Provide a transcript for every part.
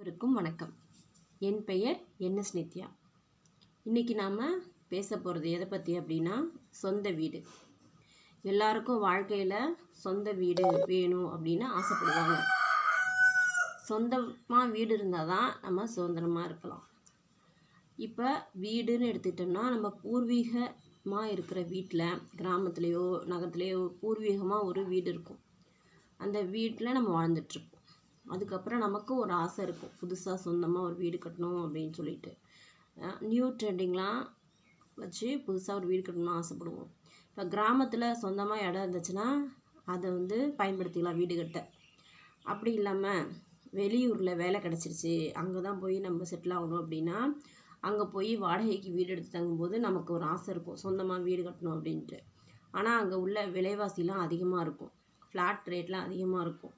அனைவருக்கும் வணக்கம். என் பெயர் என்எஸ் நித்யா. இன்றைக்கி நாம் பேச போகிறது எதை பற்றி அப்படின்னா சொந்த வீடு. எல்லாருக்கும் வாழ்க்கையில் சொந்த வீடு வேணும் அப்படின்னு ஆசைப்படுவாங்க. சொந்தமாக வீடு இருந்தால் தான் நம்ம சுதந்திரமாக இருக்கலாம். இப்போ வீடுன்னு எடுத்துக்கிட்டோம்னா நம்ம பூர்வீகமாக இருக்கிற வீட்டில் கிராமத்துலேயோ நகரத்துலேயோ பூர்வீகமாக ஒரு வீடு இருக்கும். அந்த வீட்டில் நம்ம வாழ்ந்துட்டுருப்போம். அதுக்கப்புறம் நமக்கு ஒரு ஆசை இருக்கும், புதுசாக சொந்தமாக ஒரு வீடு கட்டணும் அப்படின்னு சொல்லிட்டு நியூ ட்ரெண்டிங்லாம் வச்சு புதுசாக ஒரு வீடு கட்டணும்னு ஆசைப்படுவோம். இப்போ கிராமத்தில் சொந்தமாக இடம் இருந்துச்சுன்னா அதை பயன்படுத்திக்கலாம் வீடு கட்ட. அப்படி இல்லாமல் வெளியூரில் வேலை கிடச்சிருச்சு, அங்கே தான் போய் நம்ம செட்டில் ஆகணும் அப்படின்னா அங்கே போய் வாடகைக்கு வீடு எடுத்து தங்கும்போது நமக்கு ஒரு ஆசை இருக்கும், சொந்தமாக வீடு கட்டணும் அப்படின்ட்டு. ஆனால் அங்கே உள்ள விலைவாசிலாம் அதிகமாக இருக்கும், ஃப்ளாட் ரேட்லாம் அதிகமாக இருக்கும்.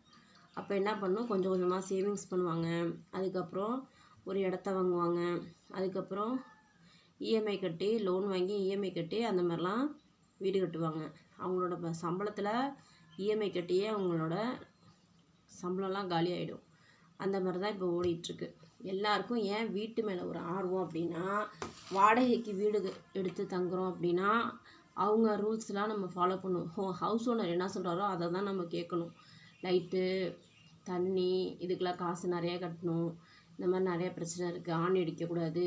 அப்போ என்ன பண்ணணும், கொஞ்சம் கொஞ்சமாக சேவிங்ஸ் பண்ணுவாங்க. அதுக்கப்புறம் ஒரு இடத்த வாங்குவாங்க. அதுக்கப்புறம் இஎம்ஐ கட்டி, லோன் வாங்கி இஎம்ஐ கட்டி அந்த மாதிரிலாம் வீடு கட்டுவாங்க. அவங்களோட சம்பளத்தில் இஎம்ஐ கட்டியே அவங்களோட சம்பளம்லாம் காலி ஆகிடும். அந்த மாதிரி தான் இப்போ ஓடிட்டுருக்கு. எல்லாருக்கும் ஏன் வீட்டு மேலே ஒரு ஆர்வம் அப்படின்னா, வாடகைக்கு வீடு எடுத்து தங்குறோம் அப்படின்னா அவங்க ரூல்ஸ்லாம் நம்ம ஃபாலோ பண்ணுவோம். ஹவுஸ் ஓனர் என்ன சொல்கிறாரோ அதை தான் நம்ம கேட்கணும். லைட்டு, தண்ணி, இதுக்கெலாம் காசு நிறையா கட்டணும். இந்த மாதிரி நிறையா பிரச்சனை இருக்குது. ஆணி அடிக்கக்கூடாது,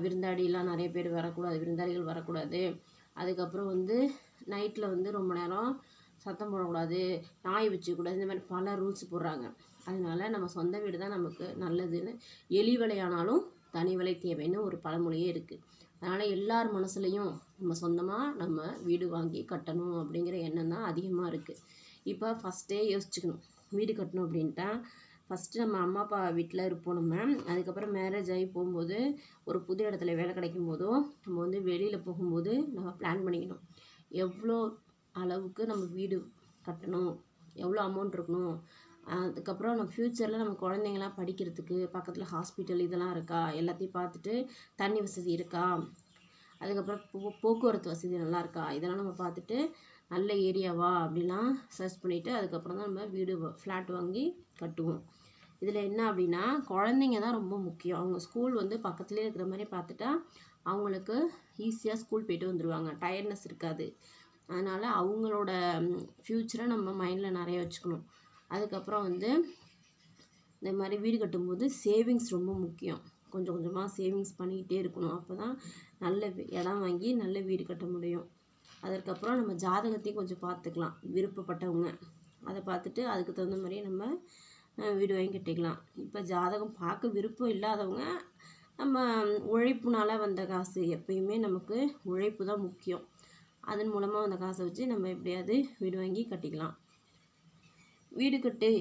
விருந்தாடிலாம் நிறைய பேர் வரக்கூடாது, விருந்தாளிகள் வரக்கூடாது. அதுக்கப்புறம் நைட்டில் ரொம்ப நேரம் சத்தம் போடக்கூடாது, நாய் வச்சுக்கூடாது. இந்த மாதிரி பல ரூல்ஸ் போடுறாங்க. அதனால் நம்ம சொந்த வீடு தான் நமக்கு நல்லதுன்னு, எலி வலையானாலும் தனி வலை தேவைன்னு ஒரு பழமொழியே இருக்குது. அதனால் எல்லார் மனசுலையும் நம்ம சொந்தமாக நம்ம வீடு வாங்கி கட்டணும் அப்படிங்கிற எண்ணம் தான் அதிகமாக இருக்குது. இப்போ ஃபஸ்ட்டே யோசிச்சுக்கணும், வீடு கட்டணும் அப்படின்ட்டா ஃபஸ்ட்டு நம்ம அம்மா அப்பா வீட்டில் இருப்போம். நம்ம அதுக்கப்புறம் மேரேஜ் ஆகி போகும்போது ஒரு புது இடத்துல வேலை கிடைக்கும் போதும் நம்ம வெளியில் போகும்போது நம்ம பிளான் பண்ணிக்கணும், எவ்வளோ அளவுக்கு நம்ம வீடு கட்டணும், எவ்வளோ அமௌண்ட் இருக்கணும். அதுக்கப்புறம் நம்ம ஃப்யூச்சரில் நம்ம குழந்தைங்களாம் படிக்கிறதுக்கு பக்கத்தில் ஹாஸ்பிட்டல் இதெல்லாம் இருக்கா, எல்லாத்தையும் பார்த்துட்டு தண்ணி வசதி இருக்கா, அதுக்கப்புறம் போக்குவரத்து வசதி நல்லா இருக்கா, இதெல்லாம் நம்ம பார்த்துட்டு நல்ல ஏரியாவா அப்படிலாம் சர்ச் பண்ணிவிட்டு அதுக்கப்புறம் தான் நம்ம வீடு ஃப்ளாட் வாங்கி கட்டுவோம். இதில் என்ன அப்படின்னா குழந்தைங்க தான் ரொம்ப முக்கியம். அவங்க ஸ்கூல் பக்கத்துலேயே இருக்கிற மாதிரி பார்த்துட்டா அவங்களுக்கு ஈஸியாக ஸ்கூல் போய்ட்டு வந்துடுவாங்க, டயர்ட்னஸ் இருக்காது. அதனால் அவங்களோட ஃப்யூச்சரை நம்ம மைண்டில் நிறைய வச்சுக்கணும். அதுக்கப்புறம் இந்த மாதிரி வீடு கட்டும்போது சேவிங்ஸ் ரொம்ப முக்கியம். கொஞ்சம் கொஞ்சமாக சேவிங்ஸ் பண்ணிக்கிட்டே இருக்கணும். அப்போ தான் நல்ல இடம் வாங்கி நல்ல வீடு கட்ட முடியும். அதற்கப்புறம் நம்ம ஜாதகத்தையும் கொஞ்சம் பார்த்துக்கலாம், விருப்பப்பட்டவங்க அதை பார்த்துட்டு அதுக்கு தகுந்த மாதிரியே நம்ம வீடு வாங்கி கட்டிக்கலாம். இப்போ ஜாதகம் பார்க்க விருப்பம் இல்லாதவங்க நம்ம உழைப்புனால் வந்த காசு, எப்பயுமே நமக்கு உழைப்பு தான் முக்கியம். அதன் மூலமாக வந்த காசை வச்சு நம்ம எப்படியாவது வீடு வாங்கி கட்டிக்கலாம். வீடு கட்டி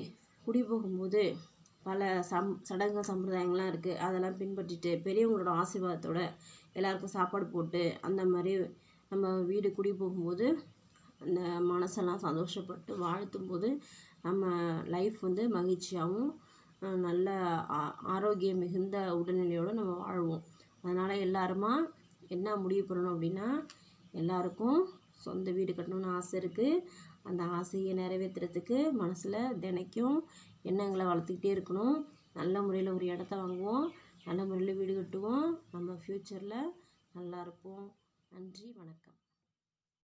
குடி போகும்போது பல சடங்கு சம்பிரதாயங்கள்லாம் இருக்குது. அதெல்லாம் பின்பற்றிட்டு பெரியவங்களோட ஆசீர்வாதத்தோடு எல்லாருக்கும் சாப்பாடு போட்டு அந்த மாதிரி நம்ம வீடு குடி போகும்போது அந்த மனசெல்லாம் சந்தோஷப்பட்டு வாழ்த்தும்போது நம்ம லைஃப் மகிழ்ச்சியாகவும் நல்ல ஆரோக்கியம் மிகுந்த உடல்நிலையோடு நம்ம வாழ்வோம். அதனால் எல்லாருமா என்ன முடிவு பண்ணணும் அப்படின்னா, எல்லாருக்கும் சொந்த வீடு கட்டணும்னு ஆசை இருக்குது. அந்த ஆசையை நிறைவேற்றுறதுக்கு மனசில் தினைக்கும் எண்ணங்களை வளர்த்துக்கிட்டே இருக்கணும். நல்ல முறையில் ஒரு இடத்த வாங்குவோம், நல்ல முறையில் வீடு கட்டுவோம், நம்ம ஃப்யூச்சரில் நல்லா இருப்போம். நன்றி, வணக்கம்.